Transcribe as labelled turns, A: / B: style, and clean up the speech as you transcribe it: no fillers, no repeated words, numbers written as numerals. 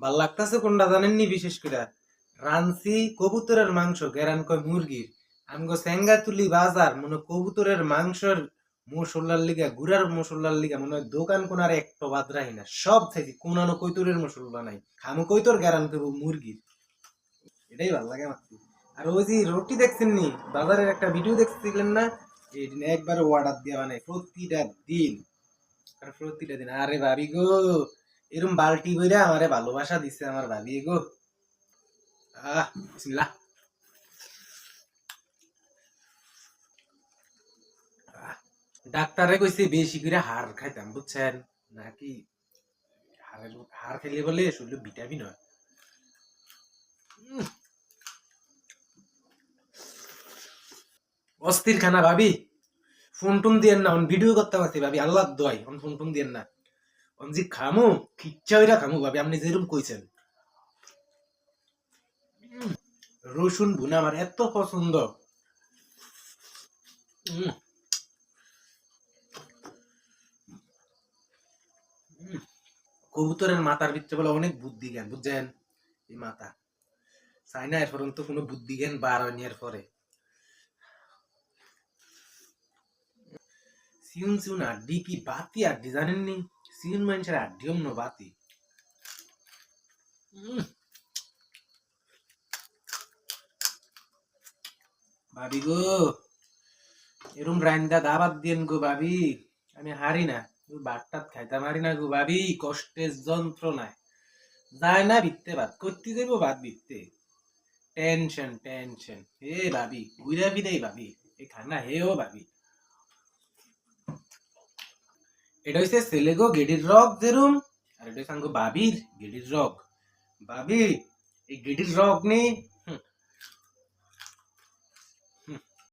A: ভাল লাগতাছে কোনটা জানেননি? বিশেষ করে রানসি কবুতরের মাংস গেরান কয় মুরগির। আমগো সেঙ্গা তুলি বাজার মনে কবুতরের মাংসের মশলার লিগা গুড়ার মশলার লিগা মনে হয় দোকান কোনার একটা বাদ রাখি না, সব থেকে কোনানো কৈতরের মশলা নাই, খামু কৈতর গেরান করবো মুরগির। এটাই ভাল লাগে আমার। আর ওই যে রুটি দেখছেন নি, বাজারের একটা ভিডিও দেখছিলেন না? এই দিন একবার অর্ডার দিয়া মানে প্রতিটা দিন, আর প্রতিটা দিন। আরে ভাবি গো, এরম বালতি বইরা আমারে ভালোবাসা দিছে আমার ভাবি গো। বিসমিল্লাহ। ডাক্তারে কইছে বেশি করে হাড় খাইতাম, বুঝছেন নাকি? হাড় খেলে বলে শরীরে ভিটামিন হয়। অস্থির খানা ভাবি। ফোন টোন দিয়েন না, ভিডিও করতে পারছি ভাবি, আল্লাহ দোয়াই ফোন টোন দিয়েন না। জি খামু খিচ্চা হইরা খামু ভাবি, আপনি যেরকম কইছেন। রসুন ভুনা আমার এত পছন্দ। কবুতরের মাথার ভিতরে বলে অনেক বুদ্ধি জ্ঞান, বুঝছেন? এই মাথা চাইনা এর পর্যন্ত কোনো বুদ্ধি জ্ঞান বার হয়নি এর পরে। সিউন সিউন আড্ডি কি বাতি আড্ডি জানেননি? সিউন মানুষের আড্ডি অন্য বাতি। ভাবি গো, এরম রান্দা দাবাত দিয়েন গো ভাবি, আমি হারি না। ভাত টাত খাইতাম হারি না গো ভাবি, কষ্টের যন্ত্রণায় যায় না বিত্তে, ভাত করতে যাইব ভাত বিত্তে, টেনশন টেনশন। হে ভাবি ঘুরা ফিরাই ভাবি, এ খানা হেও ভাবি। এটা হচ্ছে ছেলে গো গেডির রগ যেরম, আর এটা হচ্ছে ভাবির গেডির রগ। ভাবি এই গেডির রগ নেই